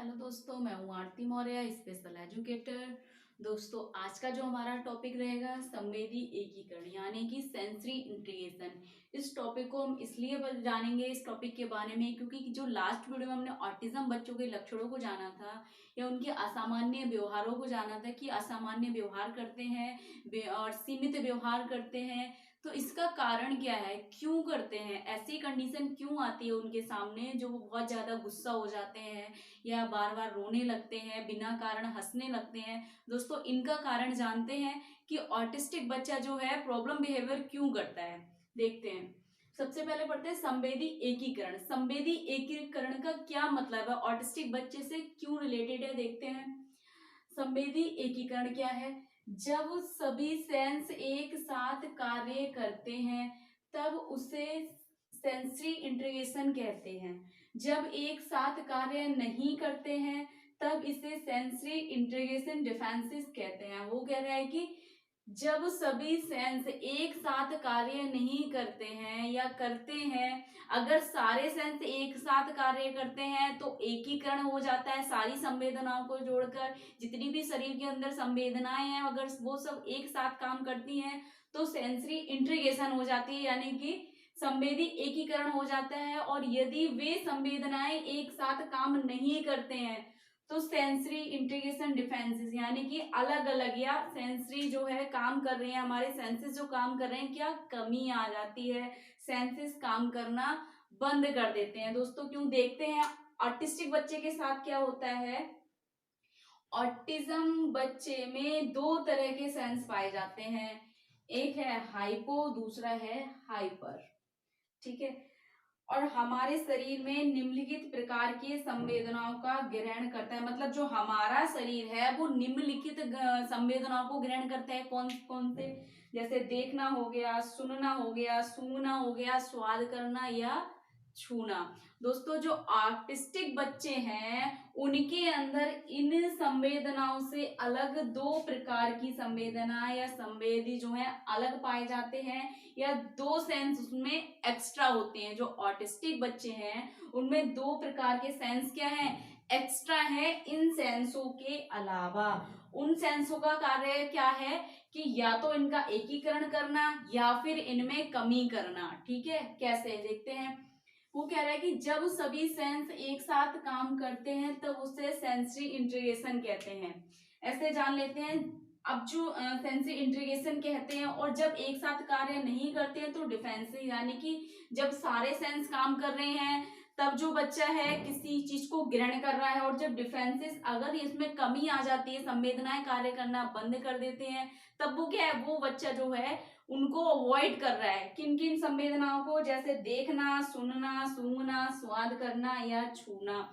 Hello दोस्तों, मैं हूँ आरती मौर्य, स्पेशल एजुकेटर। दोस्तों, आज का जो हमारा टॉपिक रहेगा संवेदी एकीकरण यानी कि सेंसरी इंटीग्रेशन। इस टॉपिक को हम इसलिए जानेंगे इस टॉपिक के बारे में क्योंकि जो लास्ट वीडियो में हमने ऑटिज्म बच्चों के लक्षणों को जाना था या उनके असामान्य व्यवहारों को जाना था कि असामान्य व्यवहार करते हैं और सीमित व्यवहार करते हैं। तो इसका कारण क्या है, क्यों करते हैं, ऐसी कंडीशन क्यों आती है उनके सामने जो वो बहुत ज्यादा गुस्सा हो जाते हैं या बार बार रोने लगते हैं, बिना कारण हंसने लगते हैं। दोस्तों, इनका कारण जानते हैं कि ऑटिस्टिक बच्चा जो है प्रॉब्लम बिहेवियर क्यों करता है। देखते हैं। सबसे पहले पढ़ते हैं संवेदी एकीकरण। संवेदी एकीकरण का क्या मतलब है, ऑटिस्टिक बच्चे से क्यों रिलेटेड है, देखते हैं। संवेदी एकीकरण क्या है? जब सभी सेंस एक साथ कार्य करते हैं तब उसे सेंसरी इंटीग्रेशन कहते हैं। जब एक साथ कार्य नहीं करते हैं तब इसे सेंसरी इंटीग्रेशन डिफेंसिस कहते हैं। वो कह रहा है कि जब सभी सेंस एक साथ कार्य नहीं करते हैं या करते हैं, अगर सारे सेंस एक साथ कार्य करते हैं तो एकीकरण हो जाता है सारी संवेदनाओं को जोड़कर। जितनी भी शरीर के अंदर संवेदनाएं हैं अगर वो सब एक साथ काम करती हैं तो सेंसरी इंटीग्रेशन हो जाती है यानी कि संवेदी एकीकरण हो जाता है। और यदि वे संवेदनाएं एक साथ काम नहीं करते हैं तो सेंसरी इंटीग्रेशन डिफेंसेस यानी कि अलग अलग या सेंसरी जो है काम कर रहे हैं, हमारे सेंसेस जो काम कर रहे हैं, क्या कमी आ जाती है, सेंसेस काम करना बंद कर देते हैं। दोस्तों, क्यों, देखते हैं ऑटिस्टिक बच्चे के साथ क्या होता है। ऑटिज्म बच्चे में दो तरह के सेंस पाए जाते हैं, एक है हाइपो, दूसरा है हाइपर। ठीक है। और हमारे शरीर में निम्नलिखित प्रकार की संवेदनाओं का ग्रहण करता है, मतलब जो हमारा शरीर है वो निम्नलिखित संवेदनाओं को ग्रहण करता है। कौन कौन से? जैसे देखना हो गया, सुनना हो गया, सूंघना हो गया, स्वाद करना या छूना। दोस्तों, जो आर्टिस्टिक बच्चे हैं उनके अंदर इन संवेदनाओं से अलग दो प्रकार की संवेदना या संवेदी जो है अलग पाए जाते हैं या दो सेंस उसमें एक्स्ट्रा होते हैं। जो ऑटिस्टिक बच्चे हैं उनमें दो प्रकार के सेंस क्या है, एक्स्ट्रा है इन सेंसों के अलावा। उन सेंसों का कार्य क्या है कि या तो इनका एकीकरण करना या फिर इनमें कमी करना। ठीक है, कैसे, देखते हैं। वो कह रहा है कि जब सभी सेंस एक साथ काम करते हैं तब उसे सेंसरी इंटीग्रेशन कहते हैं। ऐसे जान लेते हैं। अब जो सेंसरी इंटीग्रेशन कहते हैं और जब एक साथ कार्य नहीं करते हैं तो डिफेंसिव यानी कि जब सारे सेंस काम कर रहे हैं तब जो बच्चा है किसी चीज को ग्रहण कर रहा है, और जब डिफेंसेस अगर इसमें कमी आ जाती है, संवेदनाएं कार्य करना बंद कर देते हैं, तब वो क्या है, वो बच्चा जो है उनको अवॉइड कर रहा है। किन किन संवेदनाओं को? जैसे देखना, सुनना, सूंघना, स्वाद करना या छूना।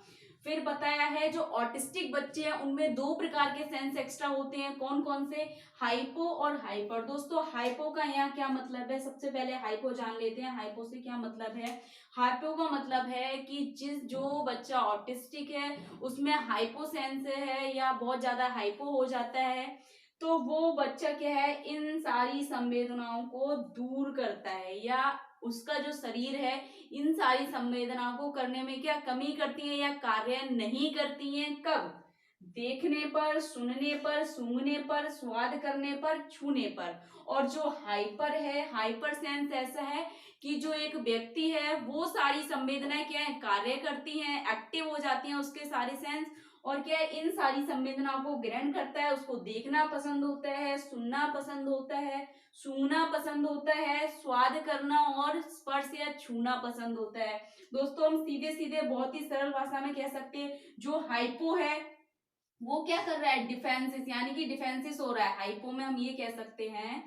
फिर बताया है जो ऑटिस्टिक बच्चे हैं उनमें दो प्रकार के सेंस एक्स्ट्रा होते हैं। कौन कौन से? हाइपो और हाइपर। दोस्तों, हाइपो का यहाँ क्या मतलब है, सबसे पहले हाइपो जान लेते हैं। हाइपो से क्या मतलब है? हाइपो का मतलब है कि जो बच्चा ऑटिस्टिक है उसमें हाइपो सेंस है या बहुत ज्यादा हाइपो हो जाता है तो वो बच्चा क्या है, इन सारी संवेदनाओं को दूर करता है या उसका जो शरीर है इन सारी संवेदनाओं को करने में क्या कमी करती है या कार्य नहीं करती है। कब? देखने पर, सुनने पर, सूंघने पर, स्वाद करने पर, छूने पर। और जो हाइपर है, हाइपर सेंस ऐसा है कि जो एक व्यक्ति है वो सारी संवेदनाएं क्या है, कार्य करती हैं, एक्टिव हो जाती हैं उसके सारे सेंस, और क्या है, इन सारी संवेदनाओं को ग्रहण करता है। उसको देखना पसंद होता है, सुनना पसंद होता है, सूंघना पसंद होता है, स्वाद करना और स्पर्श या छूना पसंद होता है। दोस्तों, हम सीधे सीधे बहुत ही सरल भाषा में कह सकते हैं जो हाइपो है वो क्या कर रहा है, डिफेंसिस यानी कि डिफेंसिस हो रहा है। हाइपो में हम ये कह सकते हैं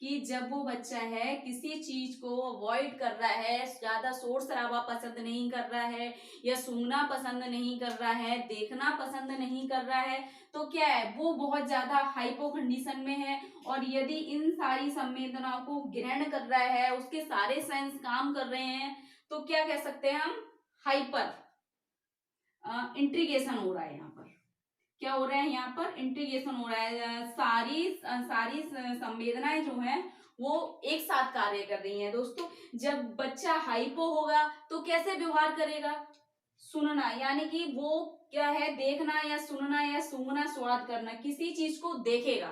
कि जब वो बच्चा है किसी चीज को अवॉइड कर रहा है, ज्यादा शोर शराबा पसंद नहीं कर रहा है या सूंघना पसंद नहीं कर रहा है, देखना पसंद नहीं कर रहा है, तो क्या है, वो बहुत ज्यादा हाइपो कंडीशन में है। और यदि इन सारी संवेदनाओं को ग्रहण कर रहा है, उसके सारे सेंस काम कर रहे हैं, तो क्या कह सकते हैं हम, हाइपर इंट्रीगेशन हो रहा है। यहाँ पर क्या हो रहा है, यहाँ पर इंटीग्रेशन हो रहा है। सारी संवेदनाएं जो हैं वो एक साथ कार्य कर रही हैं। दोस्तों, जब बच्चा हाइपो होगा तो कैसे व्यवहार करेगा, सुनना यानी कि वो क्या है, देखना या सुनना या सूंघना, स्वाद करना, किसी चीज को देखेगा,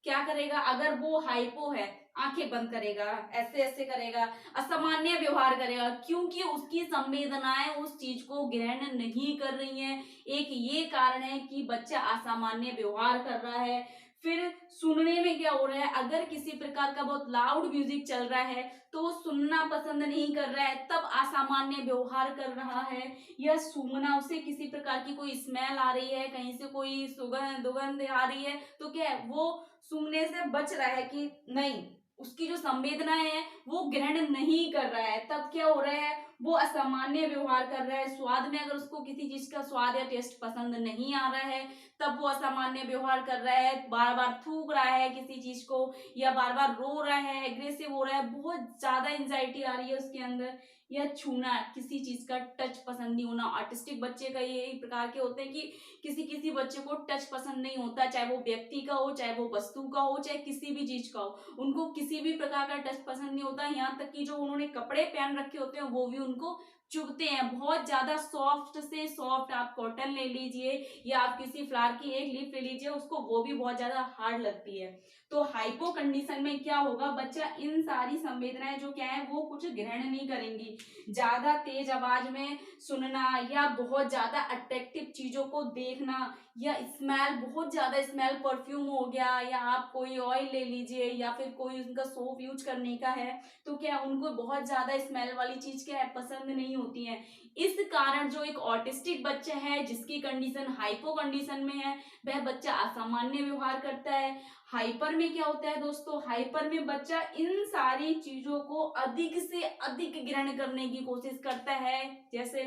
क्या करेगा, अगर वो हाइपो है आंखें बंद करेगा, ऐसे ऐसे करेगा, असामान्य व्यवहार करेगा, क्योंकि उसकी संवेदनाएं उस चीज को ग्रहण नहीं कर रही हैं। एक ये कारण है कि बच्चा असामान्य व्यवहार कर रहा है। फिर सुनने में क्या हो रहा है, अगर किसी प्रकार का बहुत लाउड म्यूजिक चल रहा है तो वो सुनना पसंद नहीं कर रहा है, तब असामान्य व्यवहार कर रहा है। या सूंघना, उसे किसी प्रकार की कोई स्मेल आ रही है, कहीं से कोई सुगंध दुगंध आ रही है, तो क्या है, वो सूंघने से बच रहा है कि नहीं, उसकी जो संवेदनाएं है वो ग्रहण नहीं कर रहा है। तब क्या हो रहा है, वो असामान्य व्यवहार कर रहा है। स्वाद में अगर उसको किसी चीज का स्वाद या टेस्ट पसंद नहीं आ रहा है, तब वो असामान्य व्यवहार कर रहा है, बार बार थूक रहा है किसी चीज को, या बार बार रो रहा है, एग्रेसिव हो रहा है, बहुत ज्यादा एंजाइटी आ रही है उसके अंदर। या छूना, किसी चीज का टच पसंद नहीं होना। ऑटिस्टिक बच्चे का ये प्रकार के होते हैं कि किसी किसी बच्चे को टच पसंद नहीं होता, चाहे वो व्यक्ति का हो, चाहे वो वस्तु का हो, चाहे किसी भी चीज का हो, उनको किसी भी प्रकार का टच पसंद नहीं होता। यहाँ तक कि जो उन्होंने कपड़े पहन रखे होते हैं वो भी उनको चुभते हैं। बहुत ज्यादा सॉफ्ट से सॉफ्ट आप कॉटन ले लीजिए या आप किसी फ्लावर की एक लीफ ले लीजिए, उसको वो भी बहुत ज्यादा हार्ड लगती है। तो हाइपो कंडीशन में क्या होगा, बच्चा इन सारी संवेदनाएं जो क्या है वो कुछ ग्रहण नहीं करेंगी। ज्यादा तेज आवाज में सुनना, या बहुत ज्यादा अट्रैक्टिव चीजों को देखना, या स्मेल, बहुत ज्यादा स्मेल, परफ्यूम हो गया, या आप कोई ऑयल ले लीजिए, या फिर कोई उनका सोप यूज करने का है, तो क्या उनको बहुत ज्यादा स्मेल वाली चीज क्या है पसंद नहीं होती है। इस कारण जो एक ऑटिस्टिक बच्चा है जिसकी कंडीशन हाइपो कंडीशन में है, वह बच्चा असामान्य व्यवहार करता है। हाइपर में क्या होता है दोस्तों, हाइपर में बच्चा इन सारी चीजों को अधिक से अधिक ग्रहण करने की कोशिश करता है। जैसे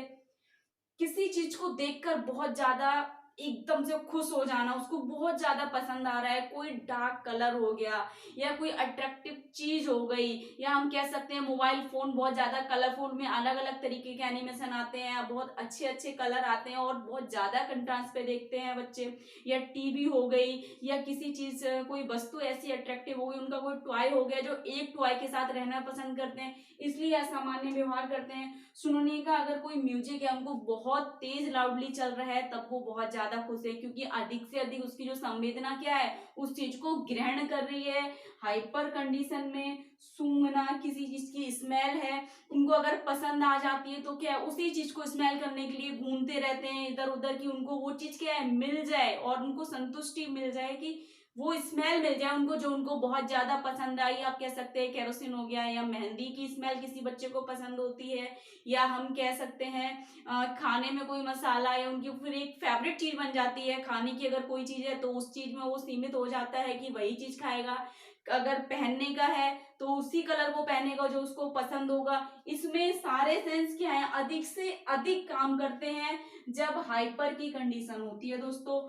किसी चीज को देखकर बहुत ज्यादा एकदम से खुश हो जाना, उसको बहुत ज्यादा पसंद आ रहा है, कोई डार्क कलर हो गया या कोई अट्रैक्टिव चीज हो गई, या हम कह सकते हैं मोबाइल फोन बहुत ज्यादा कलरफुल में अलग अलग तरीके के एनिमेशन आते हैं, बहुत अच्छे अच्छे कलर आते हैं और बहुत ज्यादा कंट्रास्ट पे देखते हैं बच्चे। या टीवी हो गई, या किसी चीज कोई वस्तु ऐसी अट्रैक्टिव हो गई, उनका कोई टॉय हो गया जो एक टॉय के साथ रहना पसंद करते हैं, इसलिए असामान्य व्यवहार करते हैं। सुनने का, अगर कोई म्यूजिक है उनको बहुत तेज लाउडली चल रहा है, तब वो बहुत ज्यादा खुश है, क्योंकि अधिक से अधिक उसकी जो संवेदना क्या है उस चीज को ग्रहण कर रही है। हाइपर कंडीशन में सूंघना, किसी चीज की स्मेल है उनको अगर पसंद आ जाती है, तो क्या है उसी चीज को स्मेल करने के लिए घूमते रहते हैं इधर उधर, कि उनको वो चीज क्या है मिल जाए और उनको संतुष्टि मिल जाए, कि वो स्मेल मिल जाए उनको जो उनको बहुत ज्यादा पसंद आई। आप कह सकते हैं केरोसिन हो गया, या मेहंदी की स्मेल किसी बच्चे को पसंद होती है, या हम कह सकते हैं खाने में कोई मसाला है उनकी फिर एक फेवरेट चीज बन जाती है खाने की, अगर कोई चीज है तो उस चीज में वो सीमित हो जाता है कि वही चीज खाएगा। अगर पहनने का है तो उसी कलर को पहनेगा जो उसको पसंद होगा। इसमें सारे सेंस क्या है अधिक से अधिक काम करते हैं जब हाइपर की कंडीशन होती है दोस्तों।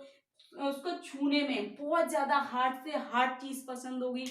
उसको छूने में बहुत ज्यादा हार्ड से हार्ड चीज पसंद होगी।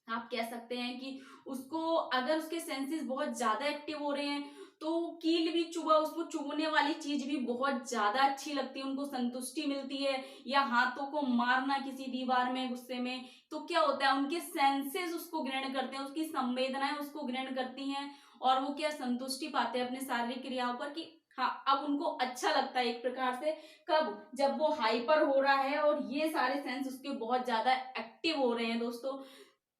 आप कह सकते हैं कि उसको अगर उसके सेंसेस बहुत ज्यादा एक्टिव हो रहे हैं तो कील भी चुभा, उसको चुभने वाली चीज भी बहुत ज्यादा अच्छी लगती है, उनको संतुष्टि मिलती है। या हाथों को मारना किसी दीवार में गुस्से में, तो क्या होता है उनके सेंसेस उसको ग्रहण करते हैं, उसकी संवेदनाएं उसको ग्रहण करती हैं, और वो क्या संतुष्टि पाते हैं अपने शारीरिक क्रियाओं पर, कि हाँ अब उनको अच्छा लगता है एक प्रकार से। कब, जब वो हाइपर हो रहा है और ये सारे सेंस उसके बहुत ज्यादा एक्टिव हो रहे हैं दोस्तों,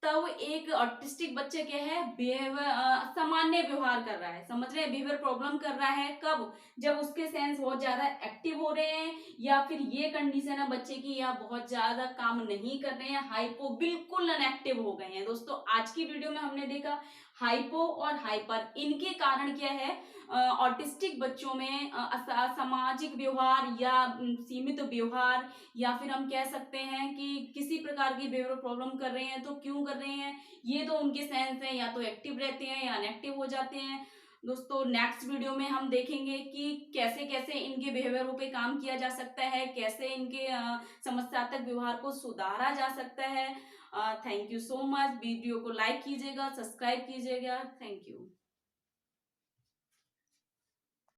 तब एक ऑटिस्टिक बच्चे क्या है बिहेवियर सामान्य व्यवहार कर रहा है, समझ रहे हैं, बिहेवियर प्रॉब्लम कर रहा है। कब, जब उसके सेंस बहुत ज्यादा एक्टिव हो रहे हैं, या फिर ये कंडीशन है बच्चे की या बहुत ज्यादा काम नहीं कर रहे हैं, हाइपो बिल्कुल अनएक्टिव हो गए हैं। दोस्तों आज की वीडियो में हमने देखा हाइपो और हाइपर, इनके कारण क्या है ऑटिस्टिक बच्चों में सामाजिक व्यवहार या सीमित व्यवहार, या फिर हम कह सकते हैं कि किसी प्रकार की बिहेवियर प्रॉब्लम कर रहे हैं, तो क्यों कर रहे हैं, ये तो उनके सेंस है, या तो एक्टिव रहते हैं या अनएक्टिव हो जाते हैं। दोस्तों नेक्स्ट वीडियो में हम देखेंगे कि कैसे कैसे इनके बिहेवियरों पे काम किया जा सकता है, कैसे इनके समस्यात्मक व्यवहार को सुधारा जा सकता है। Thank you so much. Video को लाइक कीजिएगा, सब्सक्राइब कीजिएगा। Thank you.